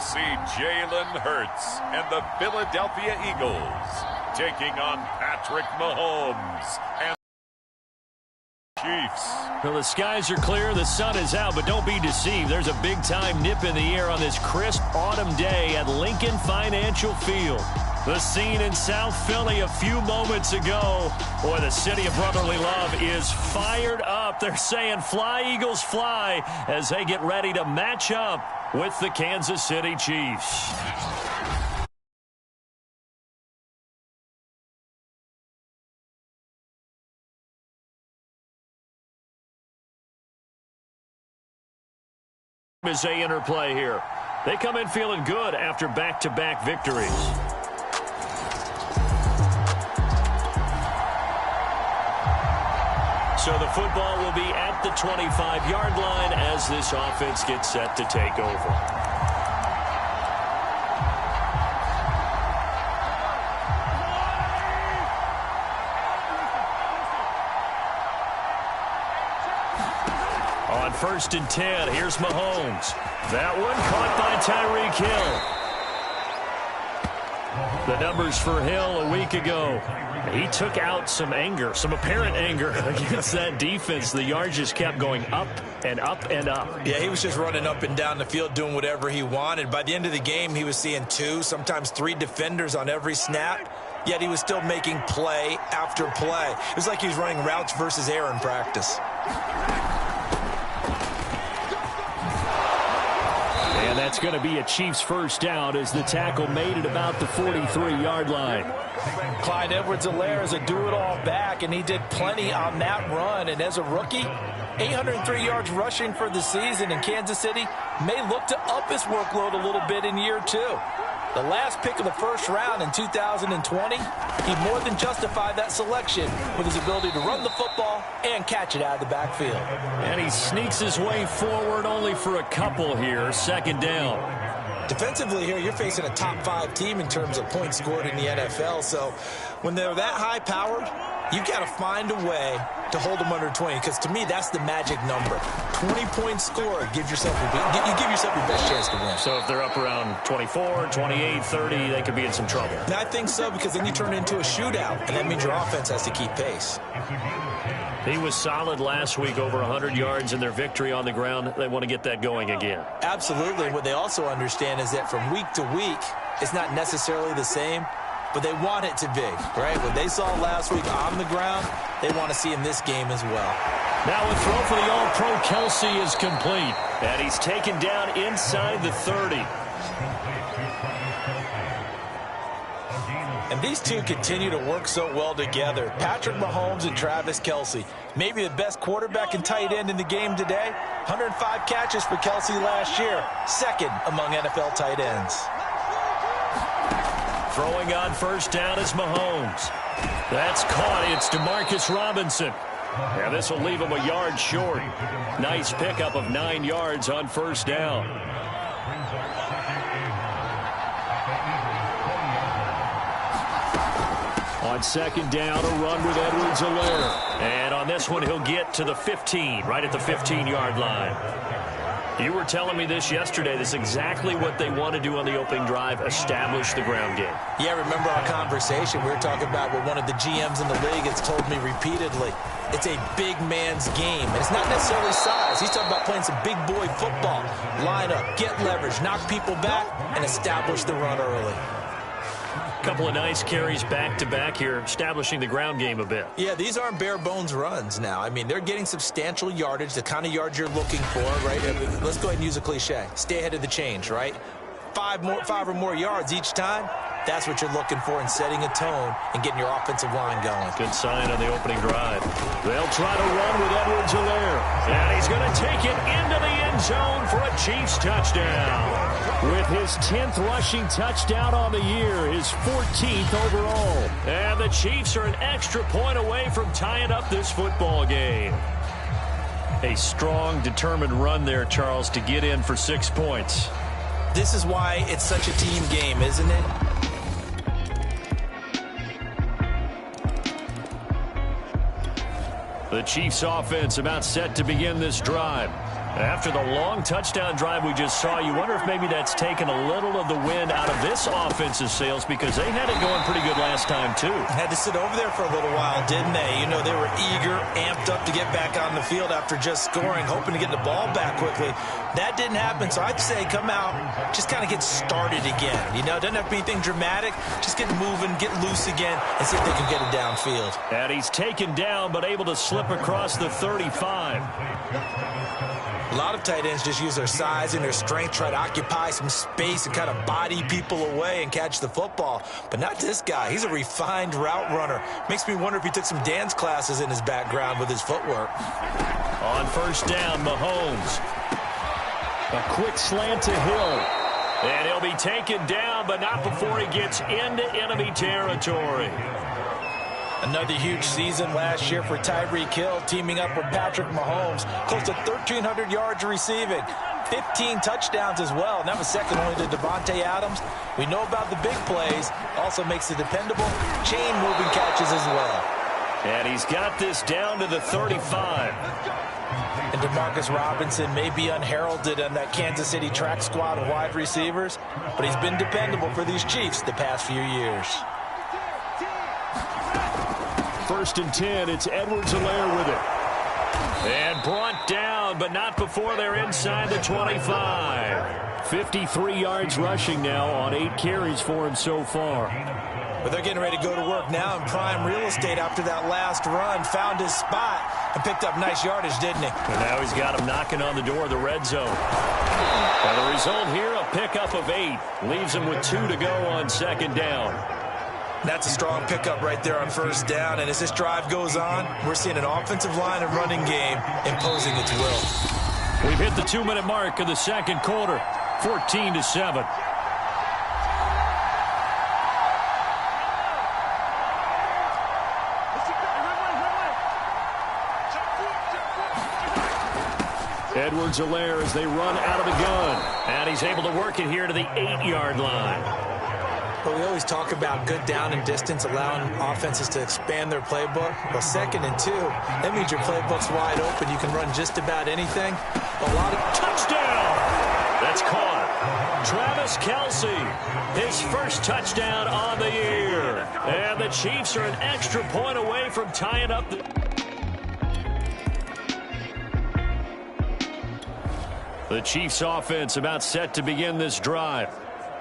see Jalen Hurts and the Philadelphia Eagles taking on Patrick Mahomes and Chiefs. Well, the skies are clear, the sun is out, but don't be deceived. There's a big-time nip in the air on this crisp autumn day at Lincoln Financial Field. The scene in South Philly a few moments ago. Boy, the city of brotherly love is fired up. They're saying, "Fly, Eagles, fly," as they get ready to match up with the Kansas City Chiefs. As they interplay here, they come in feeling good after back-to-back victories. So the football will be at the 25-yard line as this offense gets set to take over. On 1st and 10, here's Mahomes. That one caught by Tyreek Hill. The numbers for Hill a week ago. He took out some anger, some apparent anger against that defense. The yards just kept going up and up and up. Yeah, he was just running up and down the field doing whatever he wanted. By the end of the game, he was seeing 2, sometimes 3 defenders on every snap, yet he was still making play after play. It was like he was running routes versus air in practice. And that's going to be a Chiefs first down as the tackle made it about the 43-yard line. Clyde Edwards-Helaire is a do-it-all back, and he did plenty on that run. And as a rookie, 803 yards rushing for the season, and Kansas City may look to up his workload a little bit in year 2. The last pick of the first round in 2020, he more than justified that selection with his ability to run the football and catch it out of the backfield. And he sneaks his way forward only for a couple here. 2nd down. Defensively here, you're facing a top 5 team in terms of points scored in the NFL. So when they're that high-powered, you've got to find a way to hold them under 20, because to me, that's the magic number. 20 points scored, you give yourself your best chance to win. So if they're up around 24, 28, 30, they could be in some trouble. And I think so, because then you turn it into a shootout, and that means your offense has to keep pace. He was solid last week, over 100 yards in their victory on the ground. They want to get that going again. Absolutely. What they also understand is that from week to week, it's not necessarily the same, but they want it to be, right? What they saw last week on the ground, they want to see in this game as well. Now a throw for the All-Pro Kelce is complete, and he's taken down inside the 30. And these two continue to work so well together. Patrick Mahomes and Travis Kelce. Maybe the best quarterback and tight end in the game today. 105 catches for Kelce last year. 2nd among NFL tight ends. Throwing on 1st down is Mahomes. That's caught. It's Demarcus Robinson. And this will leave him a yard short. Nice pickup of 9 yards on 1st down. On 2nd down, a run with Edwards-Helaire. And on this one, he'll get to the 15, right at the 15-yard line. You were telling me this yesterday. This is exactly what they want to do on the opening drive, establish the ground game. Yeah, remember our conversation. We were talking about what one of the GMs in the league has told me repeatedly. It's a big man's game. And it's not necessarily size. He's talking about playing some big boy football. Line up, get leverage, knock people back, and establish the run early. Couple of nice carries back-to-back here, establishing the ground game a bit. Yeah, these aren't bare-bones runs now. I mean, they're getting substantial yardage, the kind of yards you're looking for, right? Let's go ahead and use a cliche. Stay ahead of the change, right? 5 or more yards each time. That's what you're looking for in setting a tone and getting your offensive line going. Good sign on the opening drive. They'll try to run with Edwards-Helaire. And he's going to take it into the end zone for a Chiefs touchdown. With his 10th rushing touchdown on the year, his 14th overall. And the Chiefs are an extra point away from tying up this football game. A strong, determined run there, Charles, to get in for 6 points. This is why it's such a team game, isn't it? The Chiefs offense about set to begin this drive. After the long touchdown drive we just saw, you wonder if maybe that's taken a little of the wind out of this offense's sails because they had it going pretty good last time, too. Had to sit over there for a little while, didn't they? You know, they were eager, amped up to get back on the field after just scoring, hoping to get the ball back quickly. That didn't happen, so I'd say come out, just kind of get started again. You know, it doesn't have to be anything dramatic. Just get moving, get loose again, and see if they can get it downfield. And he's taken down, but able to slip across the 35. A lot of tight ends just use their size and their strength, try to occupy some space and kind of body people away and catch the football. But not this guy. He's a refined route runner. Makes me wonder if he took some dance classes in his background with his footwork. On first down, Mahomes. A quick slant to Hill. And he'll be taken down, but not before he gets into enemy territory. Another huge season last year for Tyreek Hill, teaming up with Patrick Mahomes. Close to 1,300 yards receiving. 15 touchdowns as well, and that was second only to Devontae Adams. We know about the big plays. Also makes the dependable chain-moving catches as well. And he's got this down to the 35. And Demarcus Robinson may be unheralded on that Kansas City track squad of wide receivers, but he's been dependable for these Chiefs the past few years. First and 10, it's Edwards-Helaire with it. And brought down, but not before they're inside the 25. 53 yards rushing now on 8 carries for him so far. But they're getting ready to go to work now in prime real estate after that last run. Found his spot and picked up nice yardage, didn't he? And now he's got him knocking on the door of the red zone. And the result here, a pickup of 8. Leaves him with 2 to go on second down. That's a strong pickup right there on first down. And as this drive goes on, we're seeing an offensive line and running game imposing its will. We've hit the 2-minute mark of the second quarter, 14-7. Edwards-Helaire as they run out of the gun. And he's able to work it here to the 8-yard line. Well, we always talk about good down and distance, allowing offenses to expand their playbook. Well, 2nd and 2, that means your playbook's wide open. You can run just about anything. A lot of touchdown. That's caught. Travis Kelce, his first touchdown on the year. And the Chiefs are an extra point away from tying up the Chiefs offense about set to begin this drive.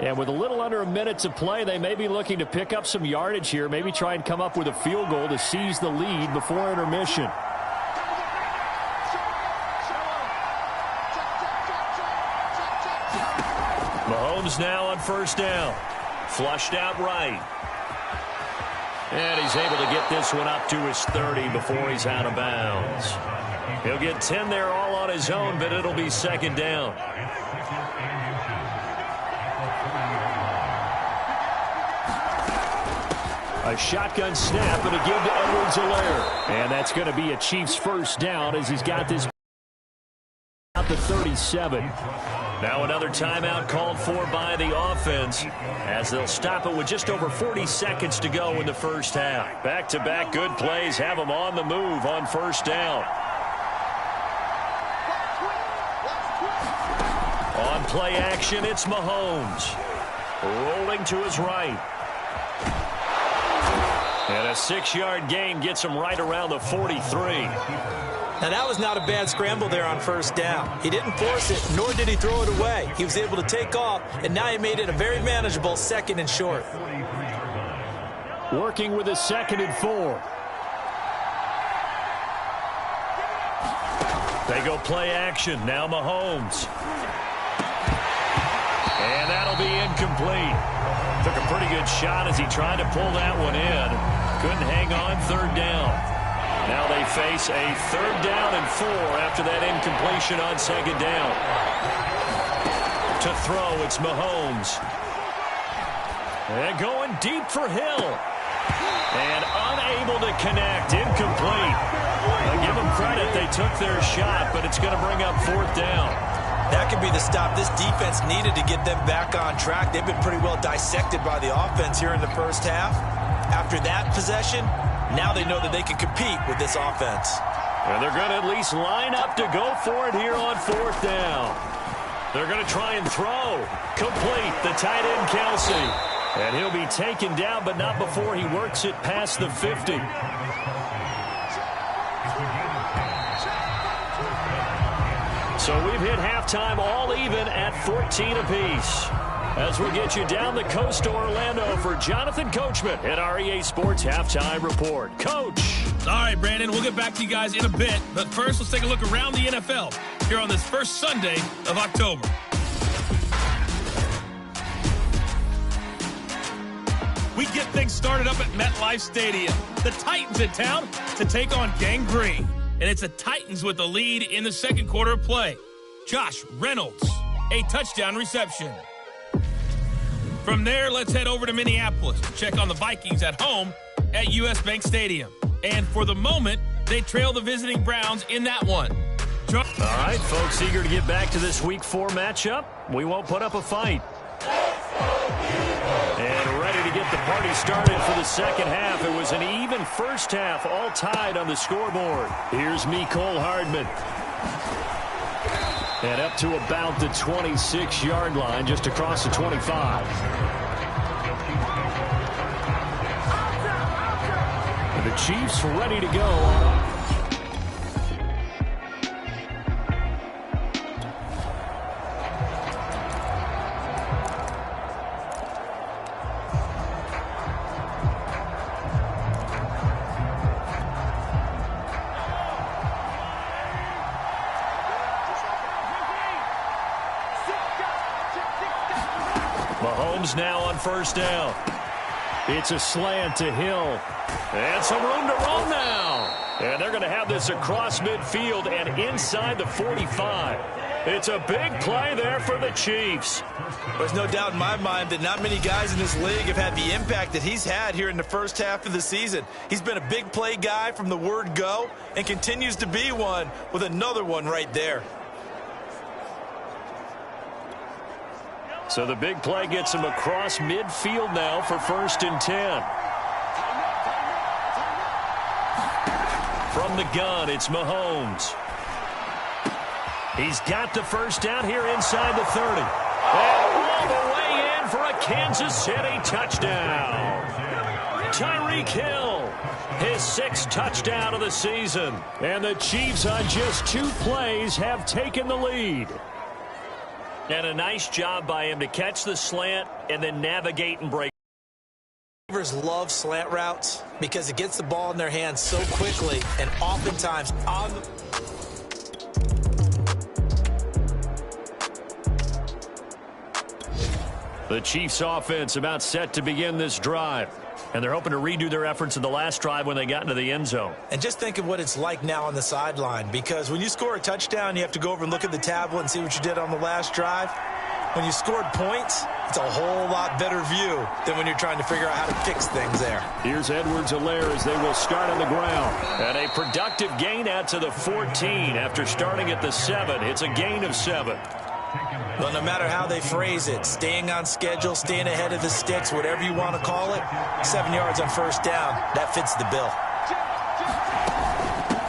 And with a little under a minute to play, they may be looking to pick up some yardage here, maybe try and come up with a field goal to seize the lead before intermission. Mahomes now on first down. Flushed out right. And he's able to get this one up to his 30 before he's out of bounds. He'll get 10 there all on his own, but it'll be second down. A shotgun snap and a give to Edwards-Helaire. And that's going to be a Chiefs first down as he's got this out to 37. Now another timeout called for by the offense as they'll stop it with just over 40 seconds to go in the first half. Back-to-back good plays have them on the move on first down. On play action, it's Mahomes. Rolling to his right. And a 6-yard gain gets him right around the 43. Now, that was not a bad scramble there on first down. He didn't force it, nor did he throw it away. He was able to take off, and now he made it a very manageable 2nd and short. Working with a 2nd and 4. They go play action. Now Mahomes. And that'll be incomplete. Took a pretty good shot as he tried to pull that one in. Couldn't hang on, 3rd down. Now they face a 3rd down and 4 after that incompletion on 2nd down. To throw, it's Mahomes. And going deep for Hill. And unable to connect, incomplete. I give them credit, they took their shot, but it's going to bring up 4th down. That could be the stop this defense needed to get them back on track. They've been pretty well dissected by the offense here in the first half. After that possession, now they know that they can compete with this offense. And they're going to at least line up to go for it here on 4th down. They're going to try and throw. Complete, the tight end, Kelsey. And he'll be taken down, but not before he works it past the 50. So we've hit halftime all even at 14 apiece. As we get you down the coast to Orlando for Jonathan Coachman at our EA Sports Halftime Report. Coach. All right, Brandon, we'll get back to you guys in a bit. But first, let's take a look around the NFL here on this first Sunday of October. We get things started up at MetLife Stadium. The Titans in town to take on Gang Green. And it's the Titans with the lead in the second quarter of play. Josh Reynolds, a touchdown reception. From there, let's head over to Minneapolis to check on the Vikings at home at US Bank Stadium. And for the moment, they trail the visiting Browns in that one. All right, folks, eager to get back to this Week 4 matchup. We won't put up a fight. And ready to get the party started for the second half. It was an even first half, all tied on the scoreboard. Here's Mecole Hardman. And up to about the 26-yard line, just across the 25. And the Chiefs ready to go. Mahomes now on first down. It's a slant to Hill. And some room to run now. And they're going to have this across midfield and inside the 45. It's a big play there for the Chiefs. There's no doubt in my mind that not many guys in this league have had the impact that he's had here in the first half of the season. He's been a big play guy from the word go and continues to be one with another one right there. So the big play gets him across midfield now for 1st and 10. From the gun, it's Mahomes. He's got the first down here inside the 30. And all the way in for a Kansas City touchdown. Tyreek Hill, his 6th touchdown of the season. And the Chiefs on just 2 plays have taken the lead. And a nice job by him to catch the slant and then navigate and break. Receivers love slant routes because it gets the ball in their hands so quickly and oftentimes on the Chiefs offense about set to begin this drive. And they're hoping to redo their efforts in the last drive when they got into the end zone. And just think of what it's like now on the sideline, because when you score a touchdown, you have to go over and look at the tablet and see what you did on the last drive. When you scored points, it's a whole lot better view than when you're trying to figure out how to fix things there. Here's Edwards-Helaire as they will start on the ground. And a productive gain out to the 14 after starting at the 7. It's a gain of 7. Well, no matter how they phrase it, staying on schedule, staying ahead of the sticks, whatever you want to call it, 7 yards on first down, that fits the bill.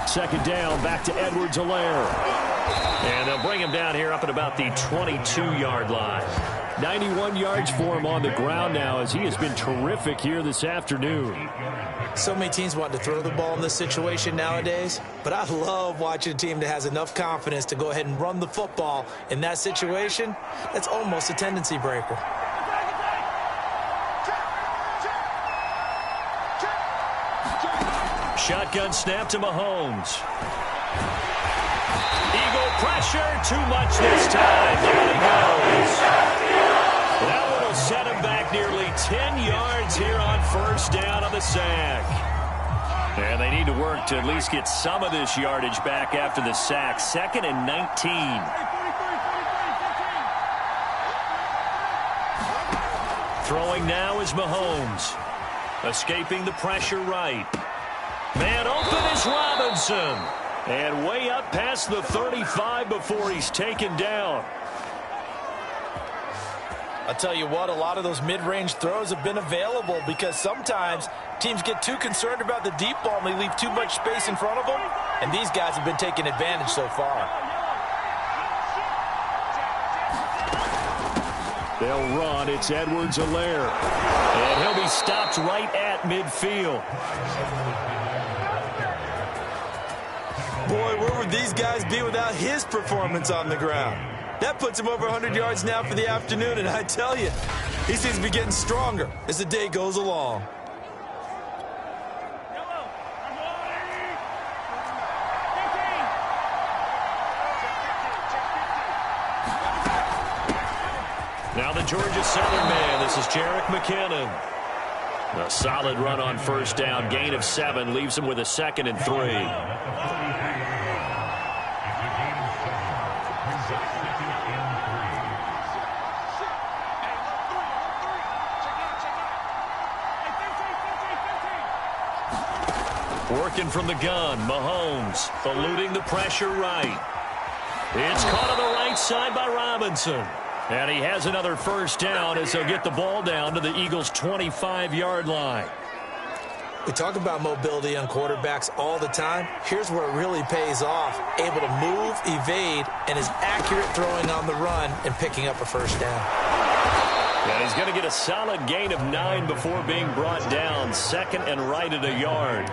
2nd down, back to Edwards-Helaire. And they'll bring him down here up at about the 22-yard line. 91 yards for him on the ground now as he has been terrific here this afternoon. So many teams want to throw the ball in this situation nowadays, but I love watching a team that has enough confidence to go ahead and run the football in that situation. That's almost a tendency breaker. Shotgun snap to Mahomes. Eagle pressure, too much this time. There he goes. That one will set him back nearly 10 yards here on first down on the sack. And they need to work to at least get some of this yardage back after the sack. 2nd and 19. Throwing now is Mahomes. Escaping the pressure right. Man open is Robinson. And way up past the 35 before he's taken down. I'll tell you what, a lot of those mid-range throws have been available because sometimes teams get too concerned about the deep ball and they leave too much space in front of them, and these guys have been taking advantage so far. They'll run. It's Edwards-Helaire. And he'll be stopped right at midfield. Boy, where would these guys be without his performance on the ground? That puts him over 100 yards now for the afternoon, and I tell you, he seems to be getting stronger as the day goes along. Now the Georgia Southern man. This is Jerick McKinnon. A solid run on first down. Gain of 7 leaves him with a 2nd and 3. Working from the gun, Mahomes eluding the pressure right. It's caught on the right side by Robinson. And he has another first down as he'll get the ball down to the Eagles' 25-yard line. We talk about mobility on quarterbacks all the time. Here's where it really pays off. Able to move, evade, and is accurate throwing on the run and picking up a first down. And he's going to get a solid gain of 9 before being brought down. 2nd and right at a yard.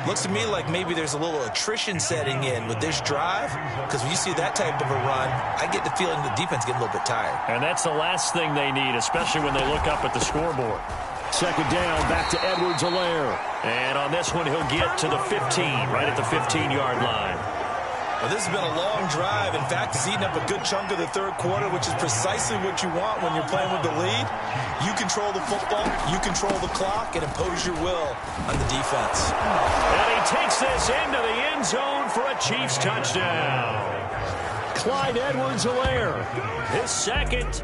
Looks to me like maybe there's a little attrition setting in with this drive, because when you see that type of a run, I get the feeling the defense get a little bit tired. And that's the last thing they need, especially when they look up at the scoreboard. 2nd down, back to Edwards-Helaire. And on this one, he'll get to the 15, right at the 15-yard line. Well, this has been a long drive. In fact, it's eaten up a good chunk of the third quarter, which is precisely what you want when you're playing with the lead. You control the football, you control the clock, and impose your will on the defense. And he takes this into the end zone for a Chiefs touchdown. Clyde Edwards-Helaire, his 2nd.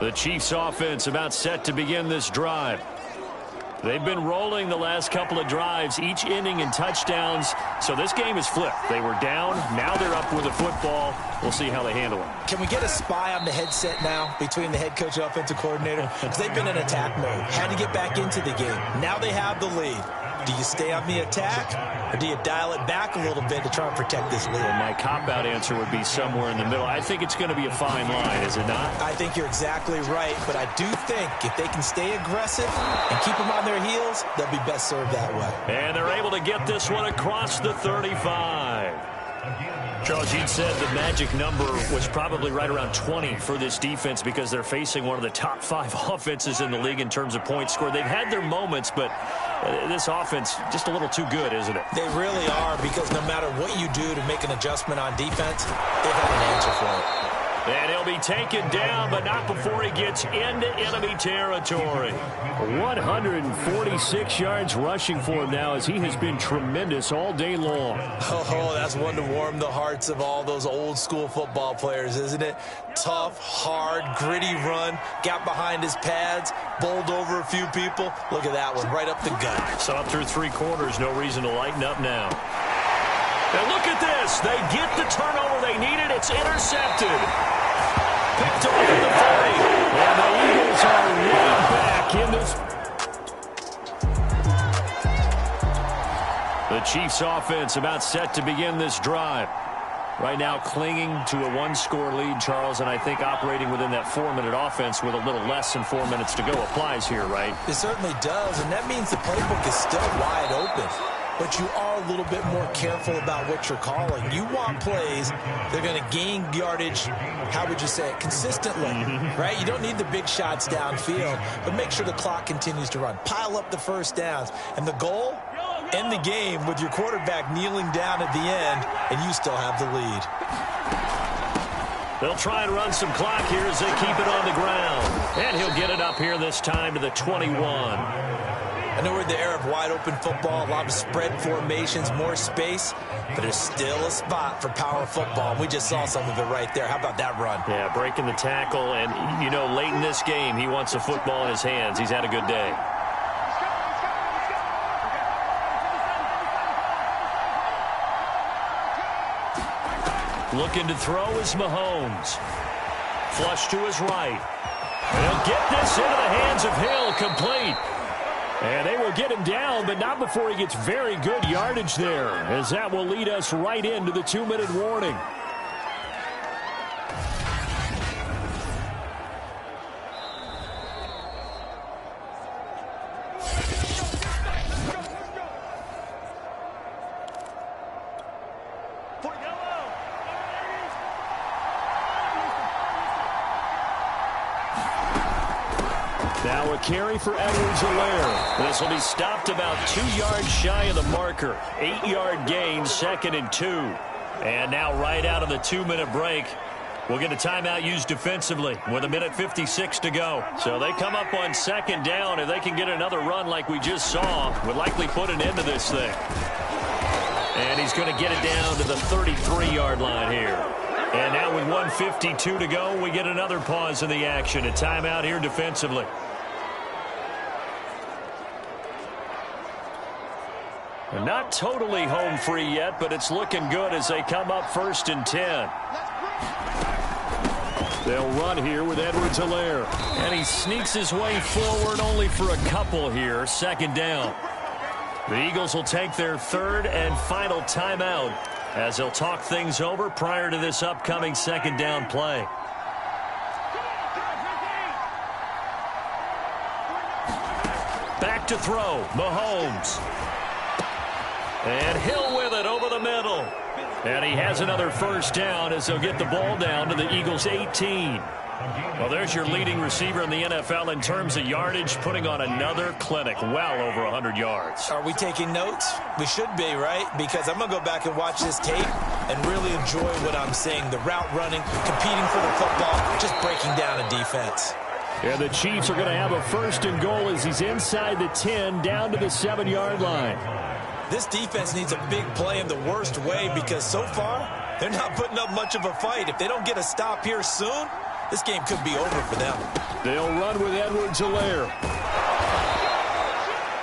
The Chiefs offense about set to begin this drive. They've been rolling the last couple of drives, each inning in touchdowns. So this game is flipped. They were down. Now they're up with the football. We'll see how they handle it. Can we get a spy on the headset now between the head coach and offensive coordinator? Because they've been in attack mode. Had to get back into the game. Now they have the lead. Do you stay on the attack, or do you dial it back a little bit to try and protect this lead? Well, my cop-out answer would be somewhere in the middle. I think it's going to be a fine line, is it not? I think you're exactly right, but I do think if they can stay aggressive and keep them on their heels, they'll be best served that way. And they're able to get this one across the 35. Charles, you'd said the magic number was probably right around 20 for this defense because they're facing one of the top 5 offenses in the league in terms of points scored. They've had their moments, but this offense just a little too good, isn't it? They really are, because no matter what you do to make an adjustment on defense, they've had an answer for it. And he'll be taken down, but not before he gets into enemy territory. 146 yards rushing for him now, as he has been tremendous all day long. Oh, that's one to warm the hearts of all those old school football players, isn't it? Tough, hard, gritty run, got behind his pads, bowled over a few people. Look at that one, right up the gut. So up through 3 quarters, no reason to lighten up now. And look at this. They get the turnover they needed. It's intercepted. Picked off at the 30. And the Eagles are right back in this. The Chiefs offense about set to begin this drive. Right now clinging to a 1-score lead, Charles, and I think operating within that 4-minute offense with a little less than 4 minutes to go applies here, right? It certainly does, and that means the playbook is still wide open. But you are a little bit more careful about what you're calling. You want plays that are going to gain yardage, how would you say it, consistently, right? You don't need the big shots downfield, but make sure the clock continues to run. Pile up the first downs. And the goal, end the game with your quarterback kneeling down at the end, and you still have the lead. They'll try and run some clock here as they keep it on the ground. And he'll get it up here this time to the 21. I know we're in the era of wide-open football, a lot of spread formations, more space, but there's still a spot for power football, and we just saw some of it right there. How about that run? Yeah, breaking the tackle, and, you know, late in this game, he wants the football in his hands. He's had a good day. Looking to throw is Mahomes. Flush to his right. They'll get this into the hands of Hill, complete. And they will get him down, but not before he gets very good yardage there, as that will lead us right into the 2-minute warning. Now a carry for Edwards-Helaire. This will be stopped about 2 yards shy of the marker. 8-yard gain, 2nd and 2. And now right out of the 2-minute break, we'll get a timeout used defensively with 1:56 to go. So they come up on 2nd down. If they can get another run like we just saw, would likely put an end to this thing. And he's going to get it down to the 33-yard line here. And now with 1:52 to go, we get another pause in the action. A timeout here defensively. Not totally home free yet, but it's looking good as they come up 1st and 10. They'll run here with Edwards-Helaire. And he sneaks his way forward only for a couple here. 2nd down. The Eagles will take their 3rd and final timeout as they'll talk things over prior to this upcoming 2nd down play. Back to throw. Mahomes. And Hill with it over the middle. And he has another 1st down as they'll get the ball down to the Eagles' 18. Well, there's your leading receiver in the NFL in terms of yardage, putting on another clinic, well over 100 yards. Are we taking notes? We should be, right? Because I'm going to go back and watch this tape and really enjoy what I'm seeing. The route running, competing for the football, just breaking down a defense. And the Chiefs are going to have a 1st and goal as he's inside the 10, down to the 7-yard line. This defense needs a big play in the worst way because so far, they're not putting up much of a fight. If they don't get a stop here soon, this game could be over for them. They'll run with Edwards-Helaire.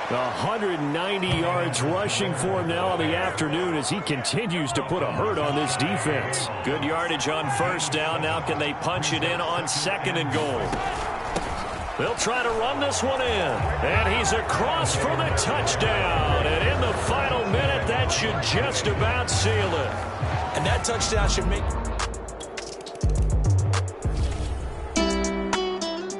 190 yards rushing for him now in the afternoon as he continues to put a hurt on this defense. Good yardage on 1st down. Now can they punch it in on 2nd and goal? They'll try to run this one in. And he's across for the touchdown. And in the final minute, that should just about seal it. And that touchdown should make...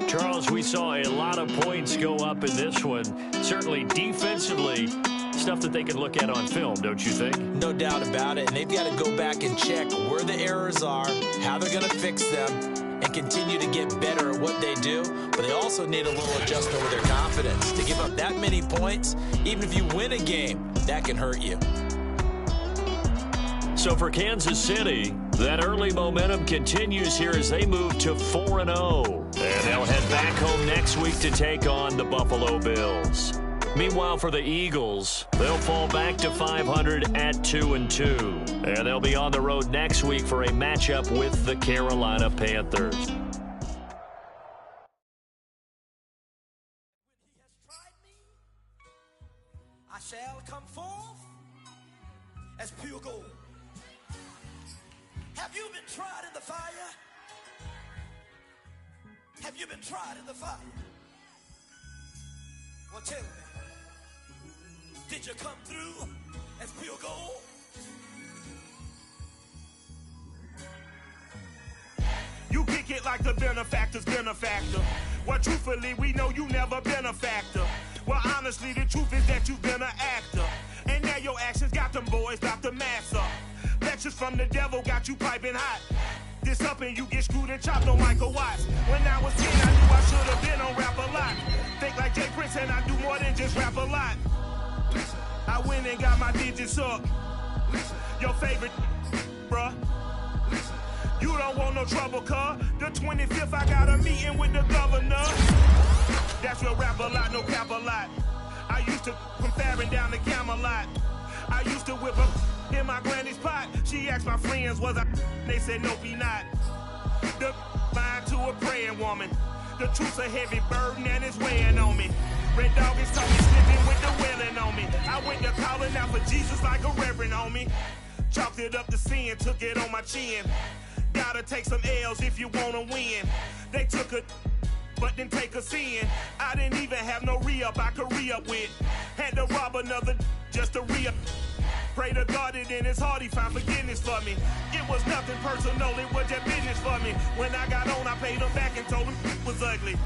Charles, we saw a lot of points go up in this one. Certainly defensively, stuff that they can look at on film, don't you think? No doubt about it. And they've got to go back and check where the errors are, how they're going to fix them, and continue to get better at what they do. But they also need a little adjustment with their confidence. To give up that many points, even if you win a game, that can hurt you. So for Kansas City, that early momentum continues here as they move to 4-0. And they'll head back home next week to take on the Buffalo Bills. Meanwhile, for the Eagles, they'll fall back to 500 at 2-2. And they'll be on the road next week for a matchup with the Carolina Panthers. I shall come forth as pure gold. Have you been tried in the fire? Have you been tried in the fire? Well, tell me, did you come through as pure gold? You kick it like the benefactor's benefactor. Well, truthfully, we know you never been a factor. Well, honestly, the truth is that you've been an actor. And now your actions got them boys about to mass up. Lectures from the devil got you piping hot. This up and you get screwed and chopped on Michael Watts. When I was 10, I knew I should have been on Rap a Lot. Think like Jay Prince and I do more than just rap a lot. I went and got my digits up. Your favorite, bruh. You don't want no trouble, cuz. The 25th, I got a meeting with the governor. That's real rap a lot, no cap a lot. I used to from Farron down to Camelot. I used to whip up in my granny's pot. She asked my friends, was I? They said, no, be not. The line to a praying woman. The truth's a heavy burden and it's weighing on me. Red Dog is talking slipping with the wailing on me. I went to calling out for Jesus like a reverend on me. Chalked it up to sin, took it on my chin. Gotta take some L's if you wanna win. They took a but didn't take a sin. I didn't even have no re-up I could re-up with. Had to rob another just to re-up. Pray to God that in his heart he found forgiveness for me. It was nothing personal, it was just business for me. When I got on, I paid him back and told him it was ugly.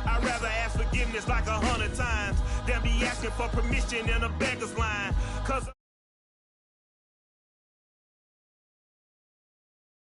I'd rather ask forgiveness like 100 times than be asking for permission in a beggar's line. 'Cause